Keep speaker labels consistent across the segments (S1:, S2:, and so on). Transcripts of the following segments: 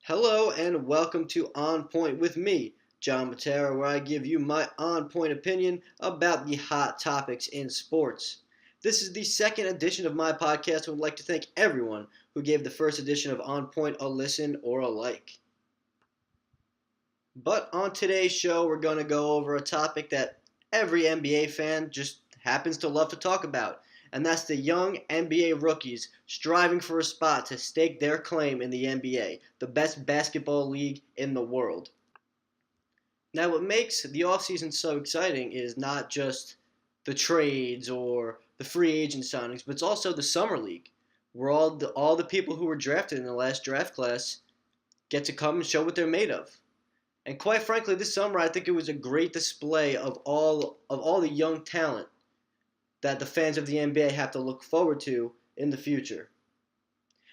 S1: Hello and welcome to On Point with me, John Matera, where I give you my on point opinion about the hot topics in sports. This is the second edition of my podcast, and would like to thank everyone who gave the first edition of On Point a listen or a like. But on today's show, we're going to go over a topic that every NBA fan just happens to love to talk about, and that's the young NBA rookies striving for a spot to stake their claim in the NBA, the best basketball league in the world. Now, what makes the offseason so exciting is not just the trades or the free agent signings, but it's also the summer league, where all the people who were drafted in the last draft class get to come and show what they're made of. And quite frankly, this summer I think it was a great display of all the young talent that the fans of the NBA have to look forward to in the future.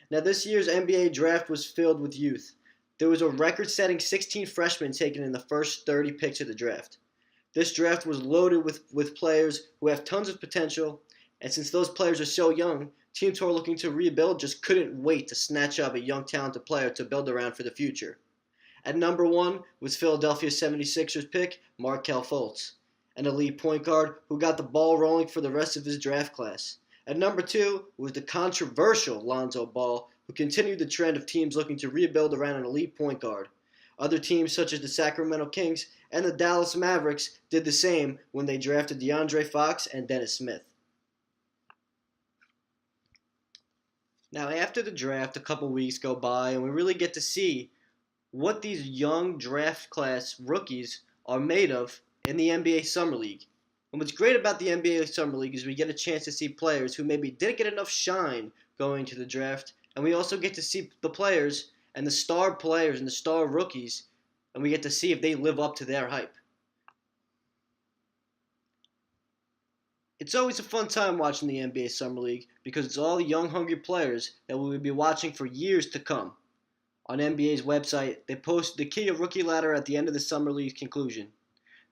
S1: Now, this year's NBA draft was filled with youth. There was a record-setting 16 freshmen taken in the first 30 picks of the draft. This draft was loaded with players who have tons of potential, and since those players are so young, teams who are looking to rebuild just couldn't wait to snatch up a young talented player to build around for the future. At number one was Philadelphia 76ers pick Markelle Fultz, an elite point guard who got the ball rolling for the rest of his draft class. At number two was the controversial Lonzo Ball, who continued the trend of teams looking to rebuild around an elite point guard. Other teams such as the Sacramento Kings and the Dallas Mavericks did the same when they drafted DeAndre Fox and Dennis Smith. Now, after the draft, a couple weeks go by, and we really get to see what these young draft class rookies are made of in the NBA Summer League. And what's great about the NBA Summer League is we get a chance to see players who maybe didn't get enough shine going to the draft, and we also get to see the players and the star players and the star rookies, and we get to see if they live up to their hype. It's always a fun time watching the NBA Summer League because it's all the young, hungry players that we will be watching for years to come. On NBA's website, they posted the Kia Rookie Ladder at the end of the Summer League's conclusion.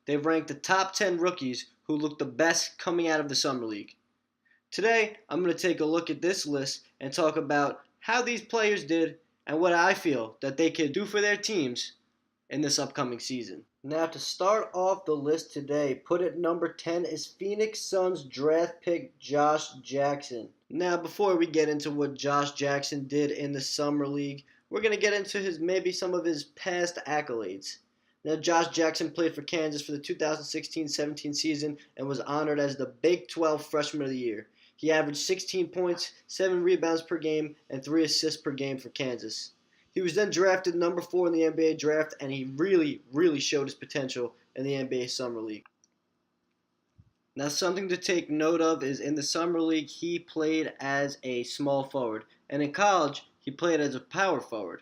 S1: They've ranked the top 10 rookies who look the best coming out of the Summer League. Today, I'm going to take a look at this list and talk about how these players did and what I feel that they can do for their teams in this upcoming season. Now, to start off the list today, put at number 10 is Phoenix Suns draft pick Josh Jackson. Now, before we get into what Josh Jackson did in the Summer League, we're going to get into maybe some of his past accolades. Now, Josh Jackson played for Kansas for the 2016-17 season and was honored as the Big 12 Freshman of the Year. He averaged 16 points, 7 rebounds per game, and 3 assists per game for Kansas. He was then drafted number 4 in the NBA draft, and he really showed his potential in the NBA Summer League. Now, something to take note of is in the Summer League, he played as a small forward, and in college, he played as a power forward,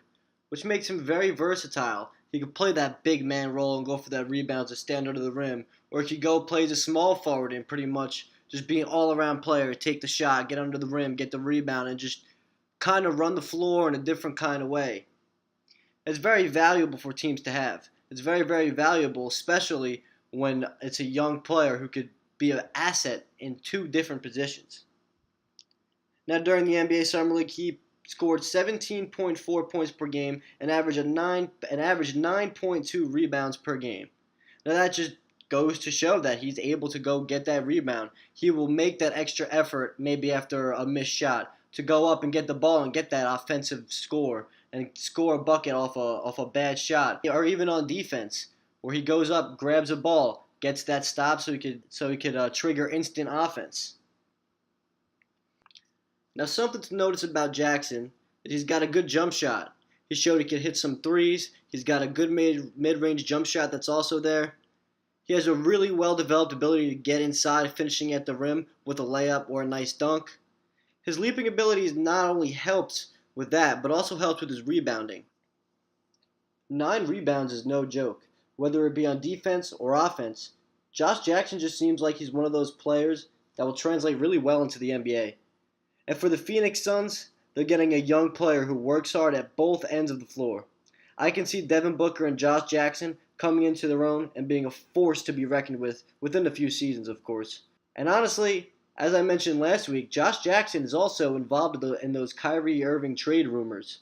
S1: which makes him very versatile. He could play that big man role and go for that rebounds or stand under the rim, or he could go play as a small forward and pretty much just be an all-around player, take the shot, get under the rim, get the rebound, and just kind of run the floor in a different kind of way. It's very valuable for teams to have. It's very valuable, especially when it's a young player who could be an asset in 2 different positions. Now, during the NBA Summer League, he scored 17.4 points per game and averaged 9.2 rebounds per game. Now, that just goes to show that he's able to go get that rebound. He will make that extra effort maybe after a missed shot to go up and get the ball and get that offensive score and score a bucket off a bad shot, or even on defense where he goes up, grabs a ball, gets that stop so he could trigger instant offense. Now, something to notice about Jackson is he's got a good jump shot. He showed he could hit some threes. He's got a good mid-range jump shot that's also there. He has a really well-developed ability to get inside, finishing at the rim with a layup or a nice dunk. His leaping abilities not only helps with that, but also helps with his rebounding. 9 rebounds is no joke. Whether it be on defense or offense, Josh Jackson just seems like he's one of those players that will translate really well into the NBA. And for the Phoenix Suns, they're getting a young player who works hard at both ends of the floor. I can see Devin Booker and Josh Jackson coming into their own and being a force to be reckoned with within a few seasons, of course. And honestly, as I mentioned last week, Josh Jackson is also involved in those Kyrie Irving trade rumors.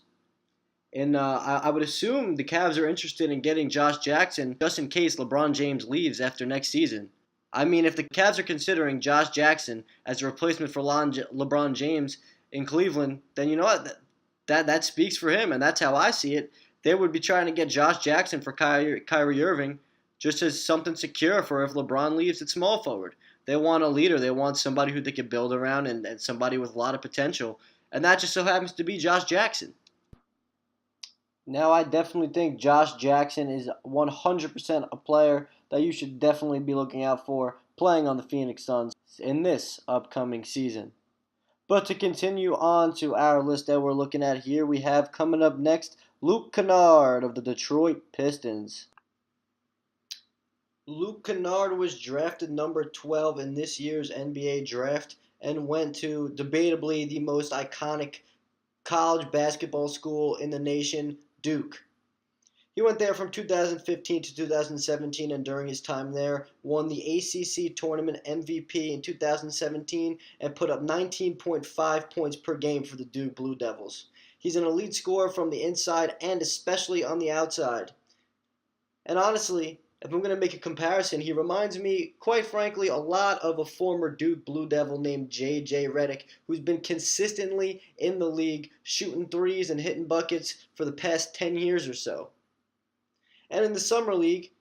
S1: And I would assume the Cavs are interested in getting Josh Jackson just in case LeBron James leaves after next season. I mean, if the Cavs are considering Josh Jackson as a replacement for LeBron James in Cleveland, then you know what? That speaks for him, and that's how I see it. They would be trying to get Josh Jackson for Kyrie Irving just as something secure for if LeBron leaves at small forward. They want a leader. They want somebody who they can build around and somebody with a lot of potential. And that just so happens to be Josh Jackson. Now, I definitely think Josh Jackson is 100% a player that you should definitely be looking out for playing on the Phoenix Suns in this upcoming season. But to continue on to our list that we're looking at here, we have coming up next Luke Kennard of the Detroit Pistons. Luke Kennard was drafted number 12 in this year's NBA draft and went to debatably the most iconic college basketball school in the nation, Duke. He went there from 2015 to 2017, and during his time there, won the ACC Tournament MVP in 2017 and put up 19.5 points per game for the Duke Blue Devils. He's an elite scorer from the inside and especially on the outside. And honestly, if I'm going to make a comparison, he reminds me, quite frankly, a lot of a former Duke Blue Devil named J.J. Redick, who's been consistently in the league shooting threes and hitting buckets for the past 10 years or so. And in the Summer League,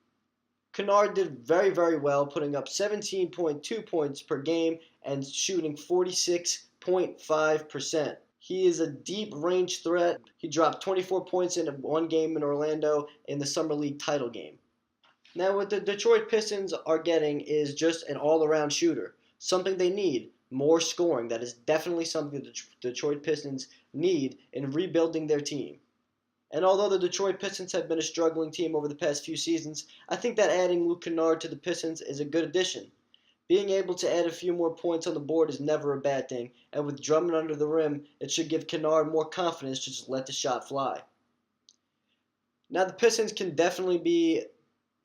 S1: Kennard did very, very well, putting up 17.2 points per game and shooting 46.5%. He is a deep range threat. He dropped 24 points in one game in Orlando in the Summer League title game. Now, what the Detroit Pistons are getting is just an all-around shooter, something they need, more scoring. That is definitely something the Detroit Pistons need in rebuilding their team. And although the Detroit Pistons have been a struggling team over the past few seasons, I think that adding Luke Kennard to the Pistons is a good addition. Being able to add a few more points on the board is never a bad thing, and with Drummond under the rim, it should give Kennard more confidence to just let the shot fly. Now, the Pistons can definitely be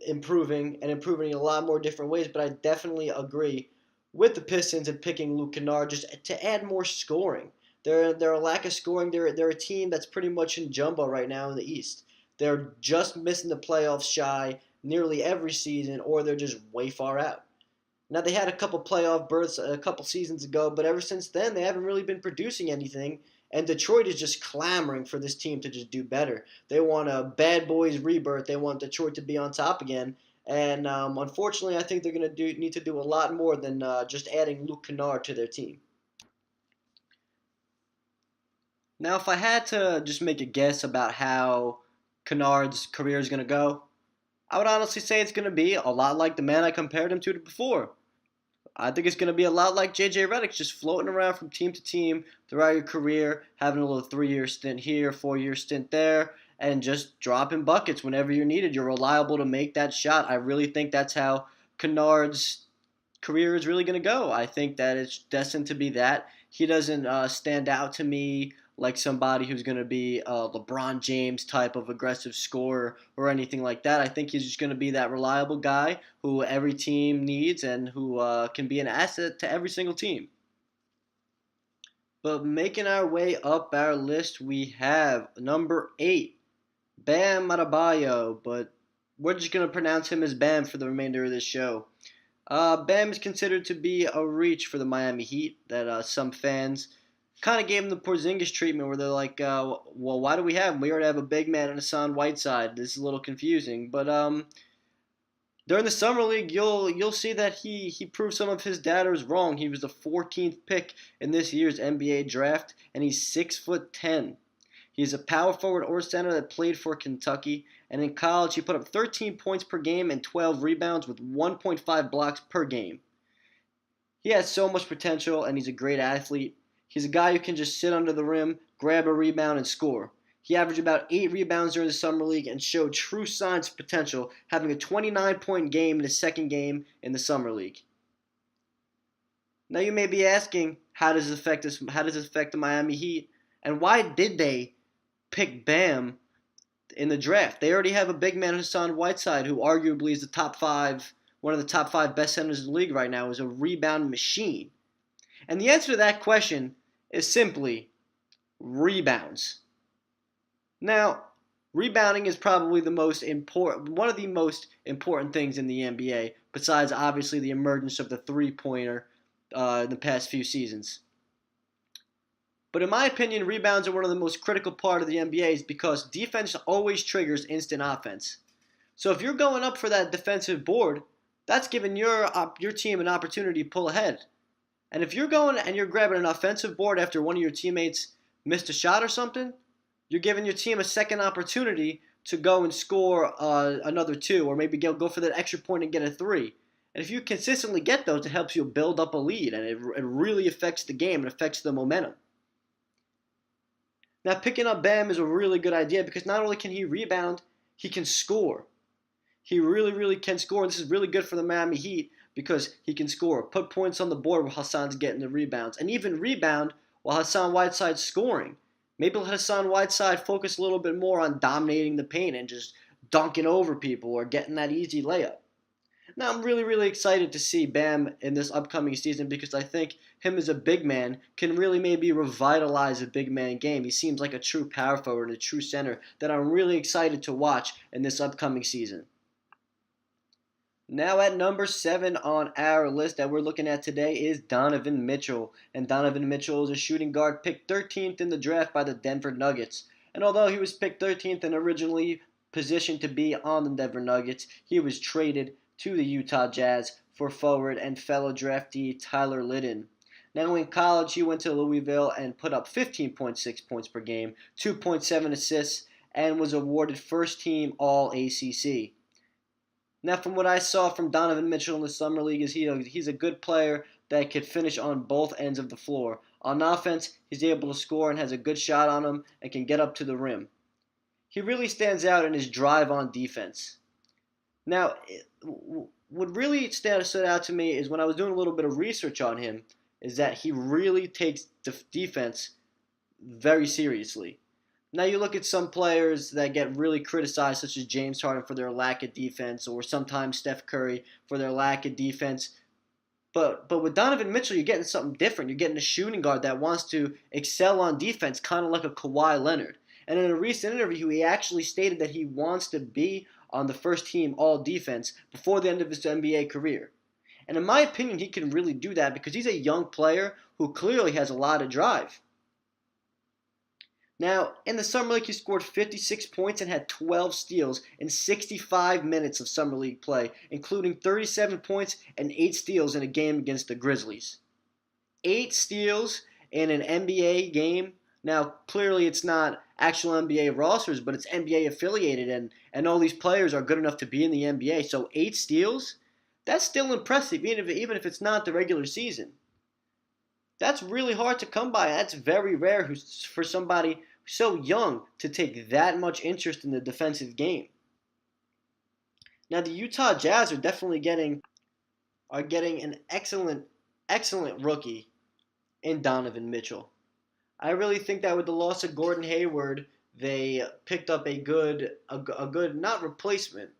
S1: improving in a lot more different ways, but I definitely agree with the Pistons in picking Luke Kennard just to add more scoring. They're a lack of scoring. They're a team that's pretty much in jumbo right now in the East. They're just missing the playoffs shy nearly every season, or they're just way far out. Now, they had a couple playoff berths a couple seasons ago, but ever since then, they haven't really been producing anything, and Detroit is just clamoring for this team to just do better. They want a bad boys rebirth. They want Detroit to be on top again, and unfortunately, I think they're going to need to do a lot more than just adding Luke Kennard to their team. Now, if I had to just make a guess about how Kennard's career is going to go, I would honestly say it's going to be a lot like the man I compared him to before. I think it's going to be a lot like J.J. Redick, just floating around from team to team throughout your career, having a little 3-year stint here, 4-year stint there, and just dropping buckets whenever you're needed. You're reliable to make that shot. I really think that's how Kennard's career is really going to go. I think that it's destined to be that. He doesn't stand out to me like somebody who's going to be a LeBron James type of aggressive scorer or anything like that. I think he's just going to be that reliable guy who every team needs and who can be an asset to every single team. But making our way up our list, we have number 8, Bam Adebayo, but we're just going to pronounce him as Bam for the remainder of this show. Bam is considered to be a reach for the Miami Heat that some fans kind of gave him the Porzingis treatment where they're like, well, why do we have him? We already have a big man in Hassan Whiteside. This is a little confusing. But during the Summer League, you'll see that he proved some of his doubters wrong. He was the 14th pick in this year's NBA draft, and he's 6'10". He's a power forward or center that played for Kentucky, and in college he put up 13 points per game and 12 rebounds with 1.5 blocks per game. He has so much potential, and he's a great athlete. He's a guy who can just sit under the rim, grab a rebound, and score. He averaged about 8 rebounds during the Summer League and showed true signs of potential, having a 29-point game in his second game in the Summer League. Now you may be asking, how does this affect the Miami Heat, and why did they pick Bam in the draft? They already have a big man, Hassan Whiteside, who arguably is one of the top 5 best centers in the league right now, is a rebound machine. And the answer to that question is simply rebounds. Now, rebounding is probably one of the most important things in the NBA, besides obviously the emergence of the three-pointer in the past few seasons. But in my opinion, rebounds are one of the most critical part of the NBA because defense always triggers instant offense. So if you're going up for that defensive board, that's giving your team an opportunity to pull ahead. And if you're going and you're grabbing an offensive board after one of your teammates missed a shot or something, you're giving your team a second opportunity to go and score another two, or maybe go for that extra point and get a three. And if you consistently get those, it helps you build up a lead, and it really affects the game and affects the momentum. Now, picking up Bam is a really good idea because not only can he rebound, he can score. He really, really can score. And this is really good for the Miami Heat because he can score, put points on the board while Hassan's getting the rebounds, and even rebound while Hassan Whiteside's scoring. Maybe let Hassan Whiteside focus a little bit more on dominating the paint and just dunking over people or getting that easy layup. Now, I'm really, really excited to see Bam in this upcoming season because I think him as a big man can really maybe revitalize a big man game. He seems like a true power forward and a true center that I'm really excited to watch in this upcoming season. Now at number 7 on our list that we're looking at today is Donovan Mitchell. And Donovan Mitchell is a shooting guard picked 13th in the draft by the Denver Nuggets. And although he was picked 13th and originally positioned to be on the Denver Nuggets, he was traded to the Utah Jazz for forward and fellow draftee Tyler Lydon. Now in college, he went to Louisville and put up 15.6 points per game, 2.7 assists, and was awarded first team All ACC. Now, from what I saw from Donovan Mitchell in the summer league, he's a good player that could finish on both ends of the floor. On offense, he's able to score and has a good shot on him and can get up to the rim. He really stands out in his drive on defense. Now, what really stood out to me is when I was doing a little bit of research on him, is that he really takes defense very seriously. Now you look at some players that get really criticized, such as James Harden for their lack of defense, or sometimes Steph Curry for their lack of defense. But with Donovan Mitchell, you're getting something different. You're getting a shooting guard that wants to excel on defense, kind of like a Kawhi Leonard. And in a recent interview, he actually stated that he wants to be on the first team all defense before the end of his NBA career. And in my opinion, he can really do that because he's a young player who clearly has a lot of drive. Now, in the Summer League, he scored 56 points and had 12 steals in 65 minutes of Summer League play, including 37 points and 8 steals in a game against the Grizzlies. 8 steals in an NBA game. Now, clearly it's not actual NBA rosters, but it's NBA affiliated, and all these players are good enough to be in the NBA. So 8 steals, that's still impressive, even if it's not the regular season. That's really hard to come by. That's very rare for somebody so young to take that much interest in the defensive game. Now the Utah Jazz are definitely getting an excellent rookie in Donovan Mitchell. I really think that with the loss of Gordon Hayward, they picked up a good not replacement,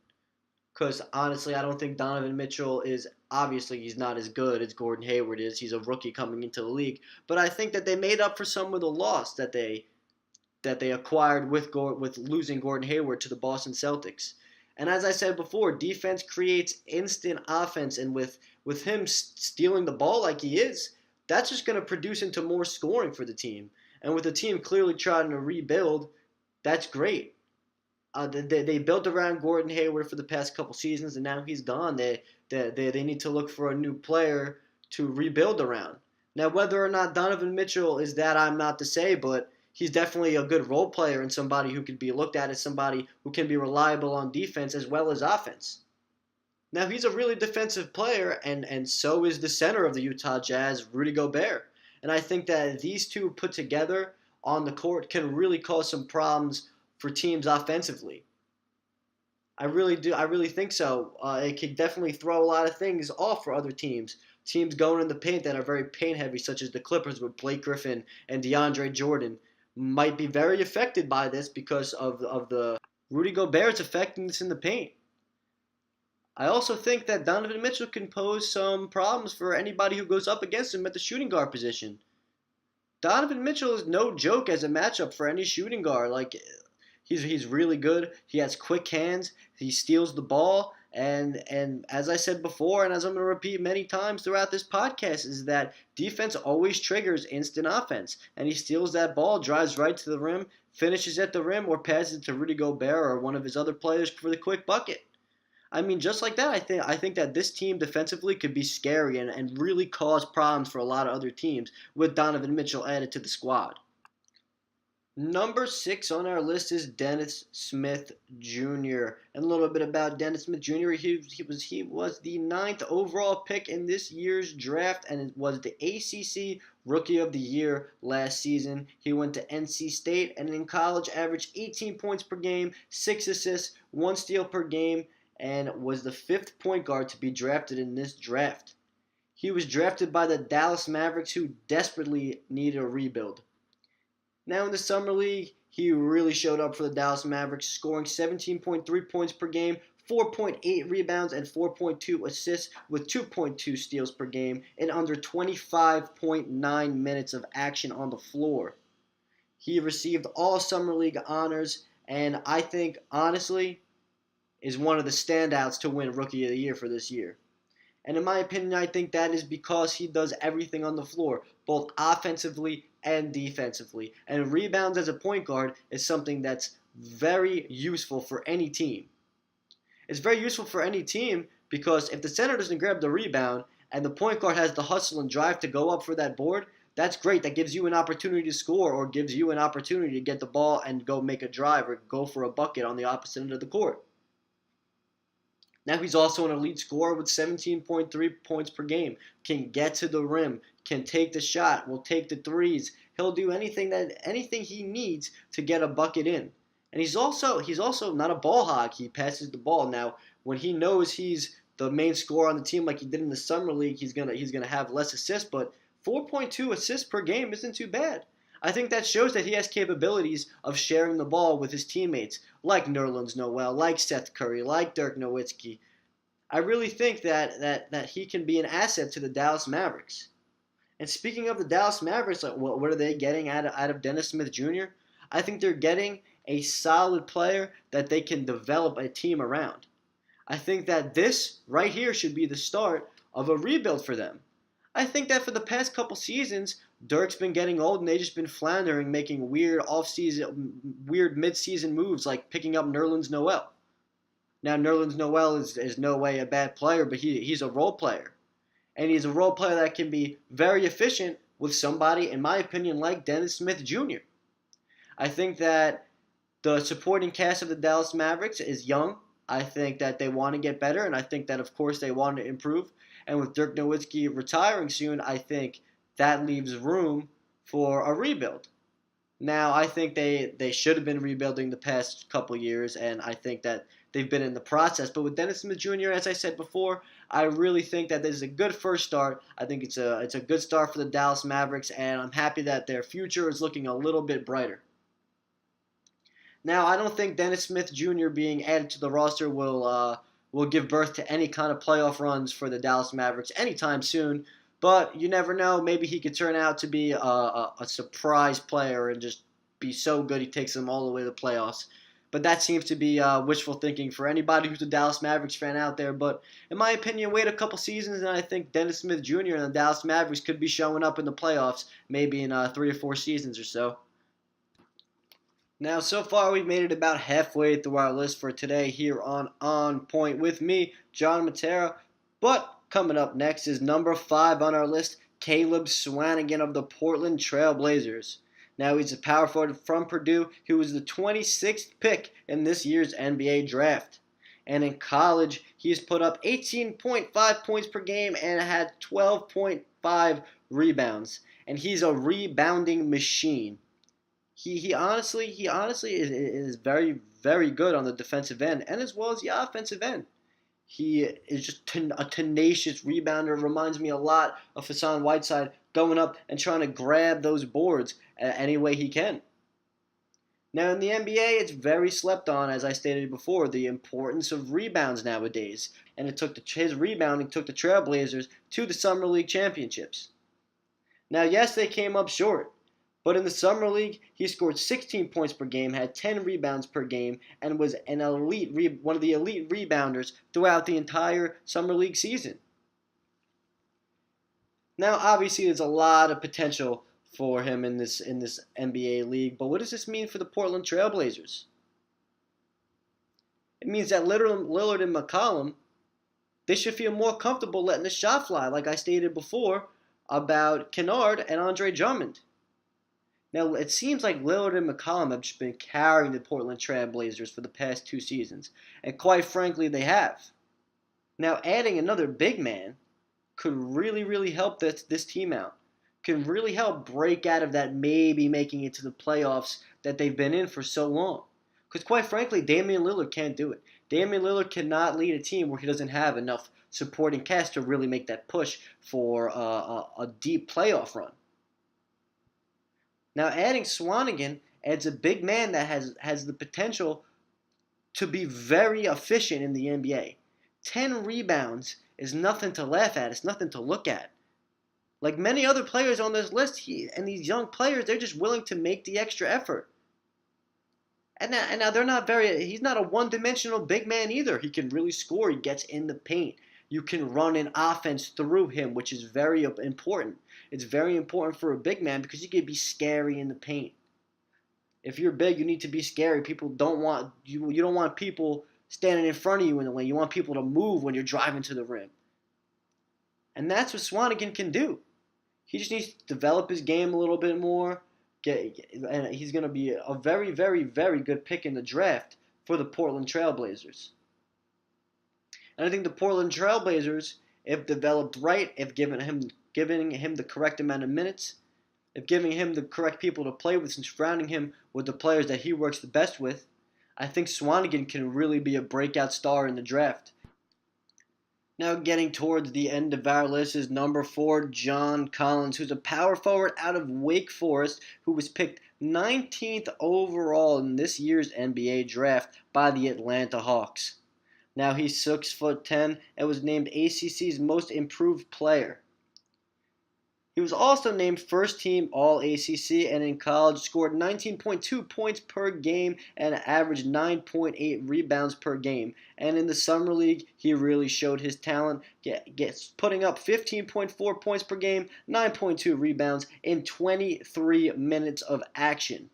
S1: because honestly, I don't think Donovan Mitchell is, obviously he's not as good as Gordon Hayward is. He's a rookie coming into the league, but I think that they made up for some of the loss that they acquired with losing Gordon Hayward to the Boston Celtics. And as I said before, defense creates instant offense, and with him stealing the ball like he is, that's just going to produce into more scoring for the team. And with the team clearly trying to rebuild, that's great. They built around Gordon Hayward for the past couple seasons, and now he's gone. They need to look for a new player to rebuild around. Now, whether or not Donovan Mitchell is that, I'm not to say, but he's definitely a good role player and somebody who could be looked at as somebody who can be reliable on defense as well as offense. Now, he's a really defensive player, and so is the center of the Utah Jazz, Rudy Gobert. And I think that these two put together on the court can really cause some problems for teams offensively. I really do. I really think so. It could definitely throw a lot of things off for other teams. Teams going in the paint that are very paint heavy, such as the Clippers with Blake Griffin and DeAndre Jordan, might be very affected by this because of the Rudy Gobert's effectiveness in the paint. I also think that Donovan Mitchell can pose some problems for anybody who goes up against him at the shooting guard position. Donovan Mitchell is no joke as a matchup for any shooting guard. Like, He's really good. He has quick hands. He steals the ball. And as I said before, and as I'm going to repeat many times throughout this podcast, is that defense always triggers instant offense. And he steals that ball, drives right to the rim, finishes at the rim, or passes it to Rudy Gobert or one of his other players for the quick bucket. I mean, just like that, I think that this team defensively could be scary and really cause problems for a lot of other teams with Donovan Mitchell added to the squad. Number 6 on our list is Dennis Smith Jr. And a little bit about Dennis Smith Jr. He was the ninth overall pick in this year's draft, and it was the ACC Rookie of the Year last season. He went to NC State, and in college averaged 18 points per game, 6 assists, 1 steal per game, and was the 5th point guard to be drafted in this draft. He was drafted by the Dallas Mavericks, who desperately needed a rebuild. Now in the Summer League, he really showed up for the Dallas Mavericks, scoring 17.3 points per game, 4.8 rebounds, and 4.2 assists with 2.2 steals per game in under 25.9 minutes of action on the floor. He received all Summer League honors, and I think, honestly, is one of the standouts to win Rookie of the Year for this year. And in my opinion, I think that is because he does everything on the floor, both offensively and defensively. And rebounds as a point guard is something that's very useful for any team. It's very useful for any team because if the center doesn't grab the rebound and the point guard has the hustle and drive to go up for that board, that's great. That gives you an opportunity to score or gives you an opportunity to get the ball and go make a drive or go for a bucket on the opposite end of the court. Now he's also an elite scorer with 17.3 points per game. Can get to the rim, can take the shot, will take the threes. He'll do anything he needs to get a bucket in. And he's also not a ball hog. He passes the ball. Now, when he knows he's the main scorer on the team like he did in the Summer League, he's gonna have less assists, but 4.2 assists per game isn't too bad. I think that shows that he has capabilities of sharing the ball with his teammates, like Nerlens Noel, like Seth Curry, like Dirk Nowitzki. I really think that he can be an asset to the Dallas Mavericks. And speaking of the Dallas Mavericks, like what are they getting out of Dennis Smith Jr.? I think they're getting a solid player that they can develop a team around. I think that this right here should be the start of a rebuild for them. I think that for the past couple seasons, Dirk's been getting old and they've just been floundering, making weird mid-season moves like picking up Nerlens Noel. Now, Nerlens Noel is no way a bad player, but he's a role player. And he's a role player that can be very efficient with somebody, in my opinion, like Dennis Smith Jr. I think that the supporting cast of the Dallas Mavericks is young. I think that they want to get better, and I think that, of course, they want to improve. And with Dirk Nowitzki retiring soon, I think that leaves room for a rebuild. Now, I think they should have been rebuilding the past couple years, and I think that they've been in the process. But with Dennis Smith Jr., as I said before, I really think that this is a good first start. I think it's a good start for the Dallas Mavericks, and I'm happy that their future is looking a little bit brighter. Now, I don't think Dennis Smith Jr. being added to the roster will give birth to any kind of playoff runs for the Dallas Mavericks anytime soon. But you never know. Maybe he could turn out to be a surprise player and just be so good he takes them all the way to the playoffs. But that seems to be wishful thinking for anybody who's a Dallas Mavericks fan out there. But in my opinion, wait a couple seasons, and I think Dennis Smith Jr. and the Dallas Mavericks could be showing up in the playoffs maybe in 3 or 4 seasons or so. Now, so far, we've made it about halfway through our list for today here On Point with me, John Matera. But coming up next is number 5 on our list, Caleb Swanigan of the Portland Trail Blazers. Now, he's a power forward from Purdue who was the 26th pick in this year's NBA draft. And in college, he's put up 18.5 points per game and had 12.5 rebounds. And he's a rebounding machine. He honestly is very, very good on the defensive end and as well as the offensive end. He is just a tenacious rebounder. Reminds me a lot of Hassan Whiteside going up and trying to grab those boards any way he can. Now in the NBA, it's very slept on, as I stated before, the importance of rebounds nowadays. And it took his rebounding took the Trailblazers to the Summer League championships. Now, yes, they came up short. But in the summer league, he scored 16 points per game, had 10 rebounds per game, and was one of the elite rebounders throughout the entire summer league season. Now, obviously, there's a lot of potential for him in this NBA league, but what does this mean for the Portland Trailblazers? It means that Lillard and McCollum, they should feel more comfortable letting the shot fly, like I stated before about Kennard and Andre Drummond. Now, it seems like Lillard and McCollum have just been carrying the Portland Trailblazers for the past 2 seasons, and quite frankly, they have. Now, adding another big man could really help this team out. Can really help break out of that maybe making it to the playoffs that they've been in for so long. Because quite frankly, Damian Lillard can't do it. Damian Lillard cannot lead a team where he doesn't have enough supporting cast to really make that push for a deep playoff run. Now, adding Swanigan adds a big man that has the potential to be very efficient in the NBA. 10 rebounds is nothing to laugh at. It's nothing to look at. Like many other players on this list, and these young players, they're just willing to make the extra effort. And now they're not he's not a one-dimensional big man either. He can really score. He gets in the paint. You can run an offense through him, which is very important. It's very important for a big man because you can be scary in the paint. If you're big, you need to be scary. People don't want you. You don't want people standing in front of you in the lane. You want people to move when you're driving to the rim. And that's what Swanigan can do. He just needs to develop his game a little bit more. And he's going to be a very good pick in the draft for the Portland Trailblazers. And I think the Portland Trailblazers, if developed right, if giving him the correct amount of minutes, if giving him the correct people to play with and surrounding him with the players that he works the best with, I think Swanigan can really be a breakout star in the draft. Now getting towards the end of our list is number 4, John Collins, who's a power forward out of Wake Forest, who was picked 19th overall in this year's NBA draft by the Atlanta Hawks. Now he's 6'10" and was named ACC's most improved player. He was also named first team All-ACC and in college scored 19.2 points per game and averaged 9.8 rebounds per game. And in the summer league, he really showed his talent, putting up 15.4 points per game, 9.2 rebounds in 23 minutes of action.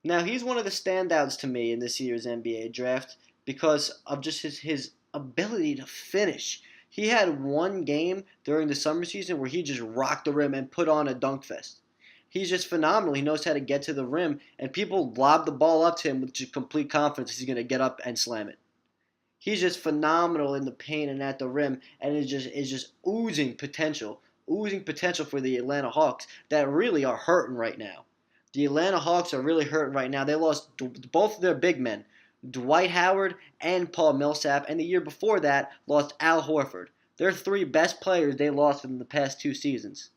S1: Now he's one of the standouts to me in this year's NBA draft because of just his ability to finish. He had one game during the summer season where he just rocked the rim and put on a dunk fest. He's just phenomenal. He knows how to get to the rim, and people lob the ball up to him with just complete confidence he's going to get up and slam it. He's just phenomenal in the paint and at the rim, and is just oozing potential for the Atlanta Hawks that really are hurting right now. The Atlanta Hawks are really hurting right now. They lost both of their big men, Dwight Howard and Paul Millsap, and the year before that lost Al Horford. Their 3 best players they lost in the past 2 seasons.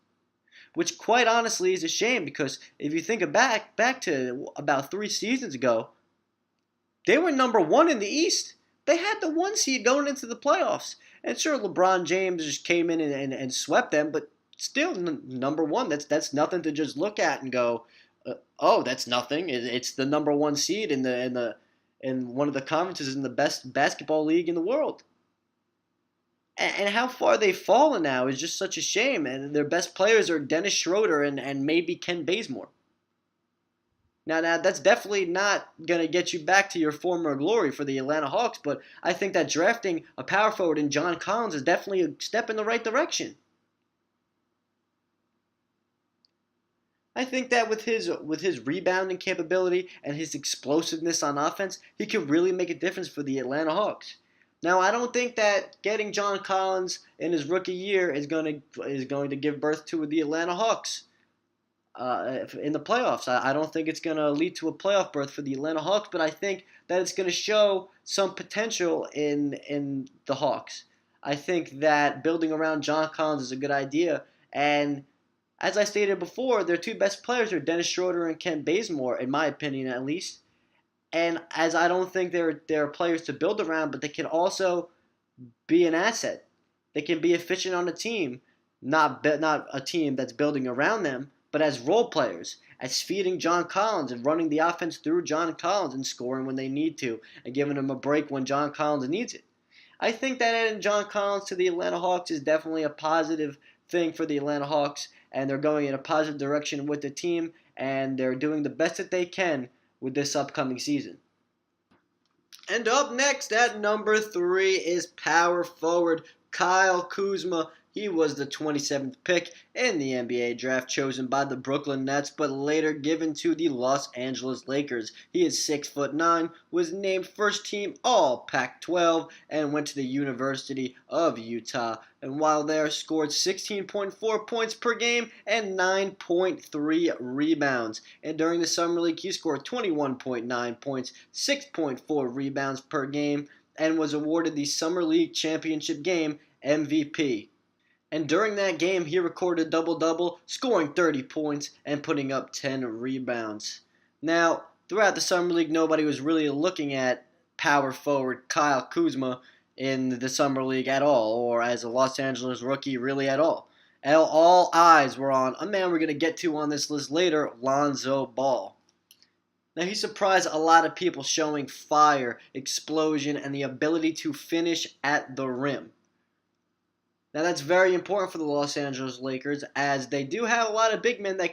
S1: Which quite honestly is a shame because if you think back to about 3 seasons ago, they were number 1 in the East. They had the 1 seed going into the playoffs. And sure, LeBron James just came in and swept them, but still number 1. That's nothing to just look at and go, oh, that's nothing. It's the number 1 seed in one of the conferences in the best basketball league in the world. And how far they've fallen now is just such a shame. And their best players are Dennis Schroeder and maybe Ken Bazemore. Now that's definitely not going to get you back to your former glory for the Atlanta Hawks, but I think that drafting a power forward in John Collins is definitely a step in the right direction. I think that with his rebounding capability and his explosiveness on offense, he could really make a difference for the Atlanta Hawks. Now, I don't think that getting John Collins in his rookie year is going to give birth to the Atlanta Hawks in the playoffs. I don't think it's going to lead to a playoff berth for the Atlanta Hawks, but I think that it's going to show some potential in the Hawks. I think that building around John Collins is a good idea, and as I stated before, their 2 best players are Dennis Schroeder and Ken Bazemore, in my opinion at least. And as I don't think they're players to build around, but they can also be an asset. They can be efficient on a team, not a team that's building around them, but as role players, as feeding John Collins and running the offense through John Collins and scoring when they need to and giving him a break when John Collins needs it. I think that adding John Collins to the Atlanta Hawks is definitely a positive thing for the Atlanta Hawks, and they're going in a positive direction with the team, and they're doing the best that they can with this upcoming season. And up next at number 3 is power forward Kyle Kuzma. He was the 27th pick in the NBA draft, chosen by the Brooklyn Nets, but later given to the Los Angeles Lakers. He is 6'9", was named first team All Pac-12, and went to the University of Utah. And while there, scored 16.4 points per game and 9.3 rebounds. And during the Summer League, he scored 21.9 points, 6.4 rebounds per game, and was awarded the Summer League Championship Game MVP. And during that game, he recorded a double-double, scoring 30 points and putting up 10 rebounds. Now, throughout the Summer League, nobody was really looking at power forward Kyle Kuzma in the Summer League at all, or as a Los Angeles rookie really at all. All eyes were on a man we're going to get to on this list later, Lonzo Ball. Now, he surprised a lot of people, showing fire, explosion, and the ability to finish at the rim. Now, that's very important for the Los Angeles Lakers, as they do have a lot of big men that